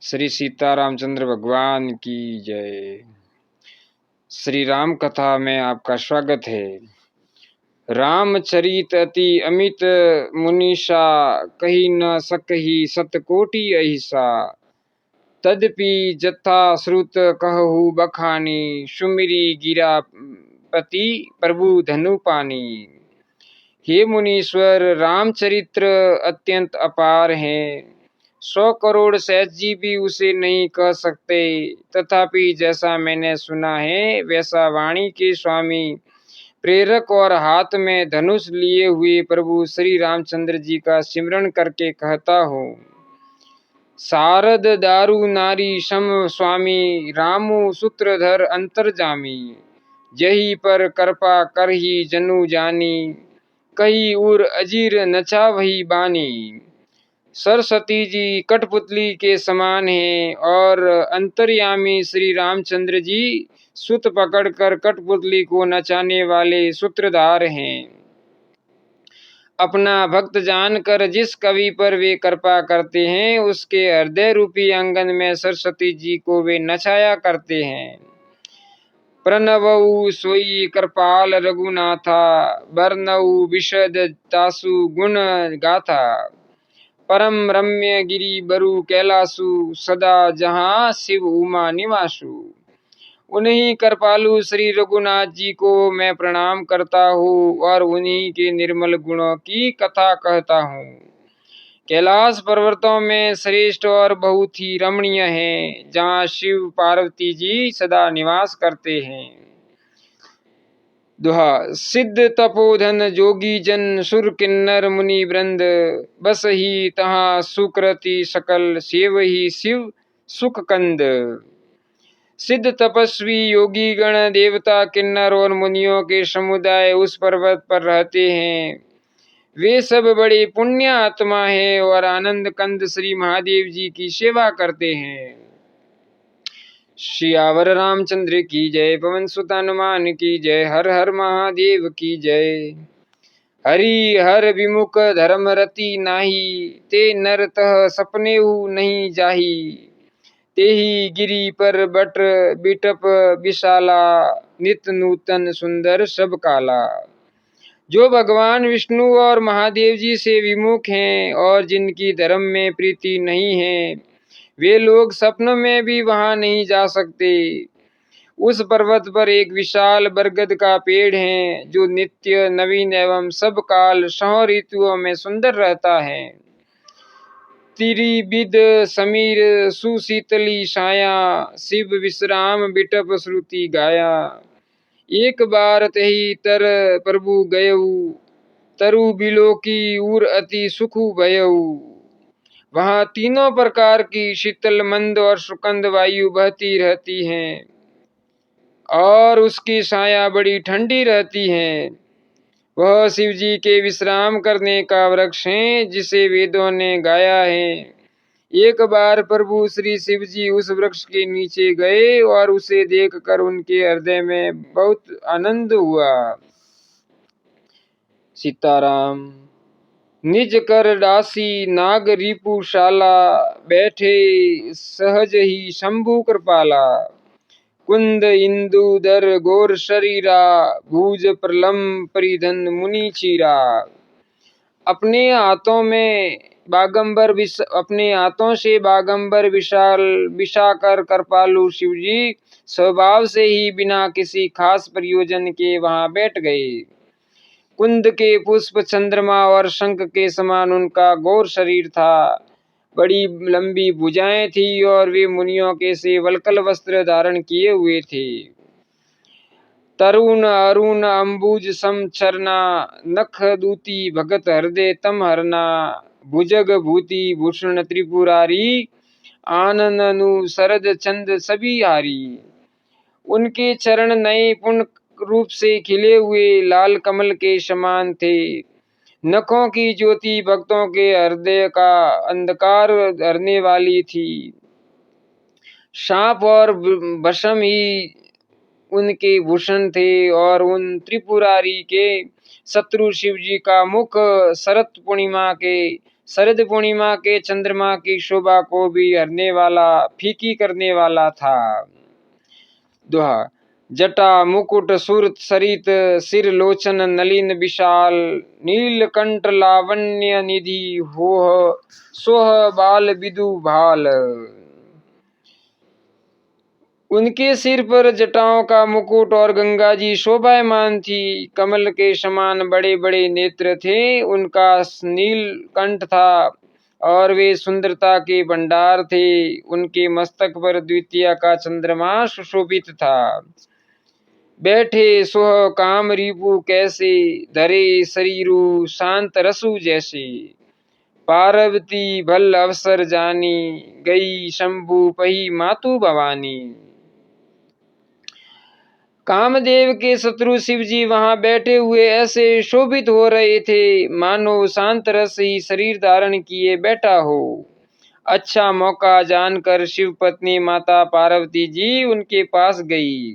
श्री सीतारामचंद्र भगवान की जय। श्री राम कथा में आपका स्वागत है। रामचरित अति अमित मुनीषा, कही न सकही सतकोटि अहिसा। तदपि जथा श्रुत कहु बखानी, सुमिरी गिरा पति प्रभु धनु पानी। हे मुनीश्वर, रामचरित्र अत्यंत अपार है। 100 करोड़ सहज जी भी उसे नहीं कह सकते। तथापि जैसा मैंने सुना है वैसा वाणी के स्वामी, प्रेरक और हाथ में धनुष लिए हुए प्रभु श्री रामचंद्र जी का सिमरण करके कहता हूँ। शारद दारू नारी सम स्वामी, रामु सूत्रधर अंतर्जामी। जही पर कृपा करही जनु जानी, कही उर अजीर नचा वही बानी। सरस्वती जी कठपुतली के समान हैं और अंतर्यामी श्री रामचंद्र जी सूत पकड़कर कठपुतली को नचाने वाले सूत्रधार हैं। अपना भक्त जानकर जिस कवि पर वे कृपा करते हैं उसके हृदय रूपी आंगन में सरस्वती जी को वे नचाया करते हैं। प्रणवऊ सोई कृपाल रघुनाथा, बरनऊ विशद तासु गुण गाथा। परम रम्य गिरि बरु कैलासु, सदा जहाँ शिव उमा निवासु। उन्हीं कृपालु श्री रघुनाथ जी को मैं प्रणाम करता हूँ और उन्हीं के निर्मल गुणों की कथा कहता हूँ। कैलाश पर्वतों में श्रेष्ठ और बहुत ही रमणीय है, जहाँ शिव पार्वती जी सदा निवास करते हैं। दुहा। सिद्ध तपोधन जोगी जन, सुर किन्नर मुनि वृंद। बस ही तहाँ सुकृति सकल, सेव ही शिव सुख कंद। सिद्ध तपस्वी योगी गण, देवता किन्नर और मुनियों के समुदाय उस पर्वत पर रहते हैं। वे सब बड़े पुण्य आत्मा है और आनंद कंद श्री महादेव जी की सेवा करते हैं। सियावर रामचंद्र की जय। पवन सुत हनुमान की जय। हर हर महादेव की जय। हरि हर विमुख धर्म रति नाही, ते नर तह सपनेहु नहीं जाही। तेहि गिरि पर बट बिटप विशाला, नित नूतन सुंदर सब काला। जो भगवान विष्णु और महादेव जी से विमुख हैं और जिनकी धर्म में प्रीति नहीं है, वे लोग सपनों में भी वहां नहीं जा सकते। उस पर्वत पर एक विशाल बरगद का पेड़ है, जो नित्य नवीन एवं सब काल 100 ऋतुओं में सुंदर रहता है। त्रिविध समीर सुशीतली छाया, शिव विश्राम बिटप श्रुति गाया। एक बार तही तर प्रभु गयऊ, तरु बिलो की उर अति सुखु भयऊ। वहाँ तीनों प्रकार की शीतल मंद और सुगंध वायु बहती रहती हैं और उसकी छाया बड़ी ठंडी रहती है। वह शिव जी के विश्राम करने का वृक्ष है, जिसे वेदों ने गाया है। एक बार प्रभु श्री शिव जी उस वृक्ष के नीचे गए और उसे देखकर उनके हृदय में बहुत आनंद हुआ। सीताराम। निज कर दासी नाग रिपुशाला, बैठे सहज ही शंभु कृपाला। कुंद इंदुधर गोर शरीरा, भुज प्रलम परिधन मुनि चीरा। अपने हाथों से बागंबर विशाल विशाकर कृपालु शिवजी स्वभाव से ही बिना किसी खास प्रयोजन के वहां बैठ गए। कुंद के पुष्प चंद्रमा और शंख के समान उनका गौर शरीर था। बड़ी लंबी भुजाएं थी और वे मुनियों के से वल्कल वस्त्र धारण किए हुए थे। तरुण अरुण अंबुज सम चरना, नख दूती भगत हृदय तम हरना। भुजग भूति भूषण त्रिपुरारी, आननु शरद चंद सभी हारी। उनके चरण नए पूर्ण रूप से खिले हुए लाल कमल के समान थे। नखों की ज्योति भक्तों के हृदय का अंधकार हरने वाली थी। सांप और भस्म ही उनके भूषण थे और उन त्रिपुरारी के शत्रु शिव जी का मुख शरत पूर्णिमा के शरद पूर्णिमा के चंद्रमा की शोभा को भी हरने वाला, फीकी करने वाला था। दोहा। जटा मुकुट सुरत सरित, सिर लोचन नलिन विशाल, नीलकंठ लावण्य निधि होह, सोह बाल विदु भाल। उनके सिर पर जटाओं का मुकुट और गंगा जी शोभायमान थी। कमल के समान बड़े बड़े नेत्र थे, उनका नीलकंठ था और वे सुंदरता के भंडार थे। उनके मस्तक पर द्वितीया का चंद्रमा सुशोभित था। बैठे सोह काम रिपु कैसे, धरे शरीरु शांत रसु जैसे। पार्वती भल अवसर जानी, गई शंभु पही मातु भवानी। कामदेव के शत्रु शिव जी वहां बैठे हुए ऐसे शोभित हो रहे थे मानो शांत रस ही शरीर धारण किए बैठा हो। अच्छा मौका जानकर शिव पत्नी माता पार्वती जी उनके पास गई।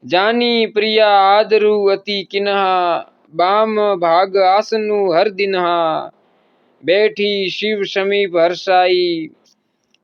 जानी प्रिया आदरु अति किन्हा, बाम भाग आसनु हर दिनहा। बैठी शिव समीप हर्षाई,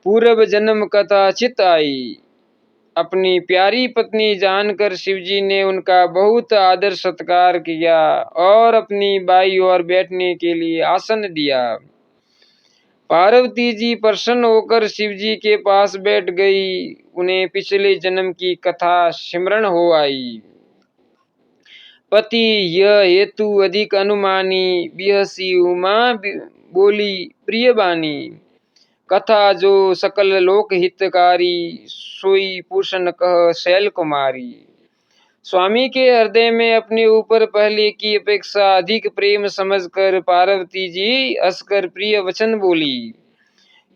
पूर्व जन्म कथा चित आई। अपनी प्यारी पत्नी जानकर शिवजी ने उनका बहुत आदर सत्कार किया और अपनी बाई ओर बैठने के लिए आसन दिया। पार्वती जी प्रसन्न होकर शिवजी के पास बैठ गई। उन्हें पिछले जन्म की कथा स्मरण हो आई। पति यह हेतु अधिक अनुमानी, बिहसी उमा बोली प्रिय बानी। कथा जो सकल लोक हितकारी, सोई पूषण कह शैल कुमारी। स्वामी के हृदय में अपने ऊपर पहले की अपेक्षा अधिक प्रेम समझकर पार्वती जी हंसकर प्रिय वचन बोली।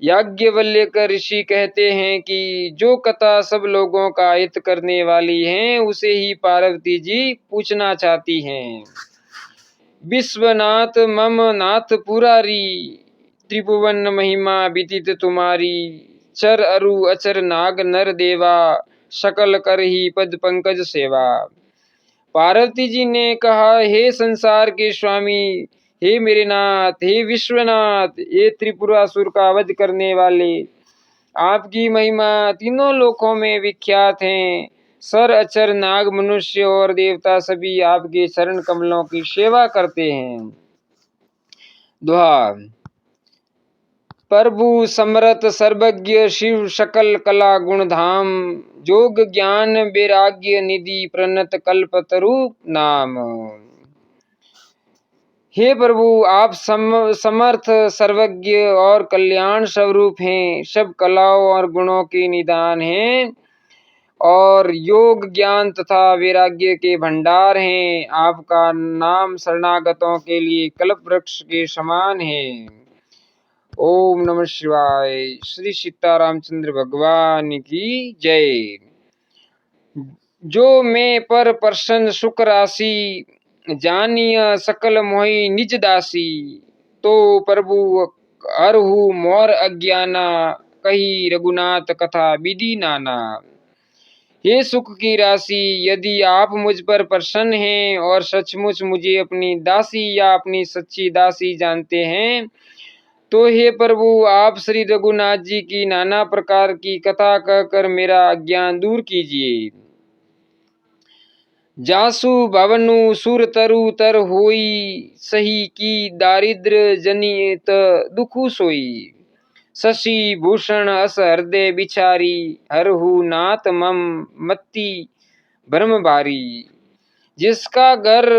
याज्ञवल्क्य ऋषि कहते हैं कि जो कथा सब लोगों का हित करने वाली है उसे ही पार्वती जी पूछना चाहती हैं। विश्वनाथ मम नाथ पुरारी, त्रिभुवन महिमा विदित तुम्हारी। चर अरु अचर नाग नर देवा, सकल कर ही पद पंकज सेवा। पार्वती जी ने कहा, हे संसार के स्वामी, हे मेरे नाथ, हे विश्वनाथ, हे त्रिपुरासुर का वध करने वाले, आपकी महिमा तीनों लोकों में विख्यात है। सर अचर नाग मनुष्य और देवता सभी आपके चरण कमलों की सेवा करते हैं। दोहा। प्रभु समरथ सर्वज्ञ शिव सकल कला गुण धाम, जोग ज्ञान वैराग्य निधि प्रणत कल्पतरु नाम। हे प्रभु, आप समर्थ सर्वज्ञ और कल्याण स्वरूप हैं, सब कलाओं और गुणों के निदान हैं और योग ज्ञान तथा वैराग्य के भंडार हैं। आपका नाम शरणागतों के लिए कल्प वृक्ष के समान है। ओम नमः शिवाय। श्री सीतारामचंद्र भगवान की जय। जो मैं पर प्रसन्न सुख राशि, जानिय सकल मोहि निज दासी। तो प्रभु हरहु मोर अज्ञाना, कही रघुनाथ कथा विधि नाना। हे सुख की राशि, यदि आप मुझ पर प्रसन्न हैं और सचमुच मुझे अपनी दासी या अपनी सच्ची दासी जानते हैं, तो हे प्रभु आप श्री रघुनाथ जी की नाना प्रकार की कथा कहकर मेरा अज्ञान दूर कीजिए। जासु भवनु सुर तरु तर होई, सही की दारिद्र जनित दुखु सोई। शशि भूषण अस हृदय बिचारी, हरहु नाथ मम मत्ती भ्रम भारी। जिसका घर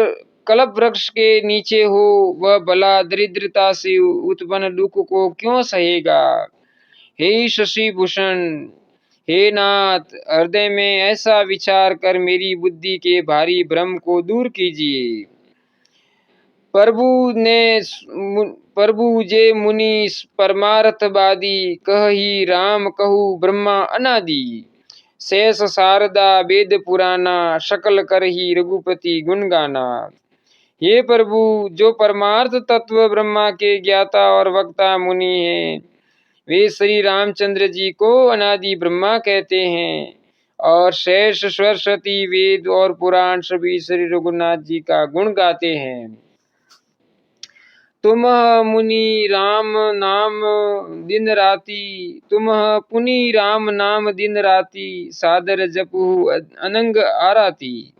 कल्प वृक्ष के नीचे हो, वह भला दरिद्रता से उत्पन्न दुख को क्यों सहेगा। हे शशि भूषण, हे नाथ, हृदय में ऐसा विचार कर मेरी बुद्धि के भारी भ्रम को दूर कीजिए। प्रभु जे मुनि परमार्थवादी, कही राम कहू ब्रह्मा अनादि। शेष शारदा वेद पुराना, सकल कर ही रघुपति गुण गाना। हे प्रभु, जो परमार्थ तत्व ब्रह्मा के ज्ञाता और वक्ता मुनि हैं, वे श्री रामचंद्र जी को अनादि ब्रह्मा कहते हैं और शेष सरस्वती वेद और पुराण सभी श्री रघुनाथ जी का गुण गाते हैं। तुम मुनि राम नाम दिन राति, तुम पुनि राम नाम दिन राति, सादर जपु अनंग आराती।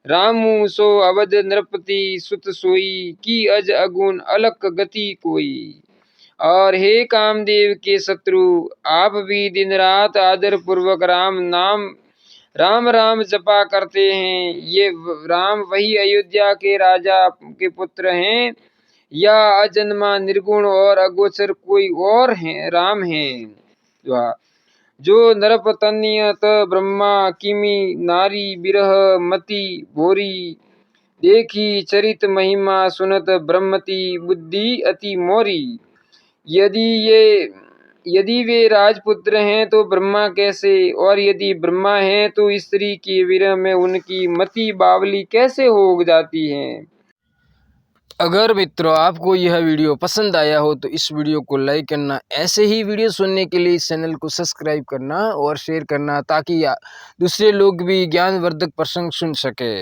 रामु सो अवध नृपति सुत सोई, की अज अगुण अलक गति कोई। और हे कामदेव के शत्रु, आप भी दिन रात आदर पूर्वक राम नाम राम राम जपा करते हैं। ये राम वही अयोध्या के राजा के पुत्र हैं, या अजन्मा निर्गुण और अगोचर कोई और है राम हैं। जो नरपतन्यत ब्रह्मा किमी, नारी बिरह मति भोरी। देखी चरित महिमा सुनत ब्रह्मति, बुद्धि अति मोरी। यदि वे राजपुत्र हैं तो ब्रह्मा कैसे, और यदि ब्रह्मा हैं तो स्त्री के विरह में उनकी मति बावली कैसे हो जाती है। अगर मित्रों आपको यह वीडियो पसंद आया हो तो इस वीडियो को लाइक करना, ऐसे ही वीडियो सुनने के लिए इस चैनल को सब्सक्राइब करना और शेयर करना, ताकि दूसरे लोग भी ज्ञानवर्धक प्रसंग सुन सके।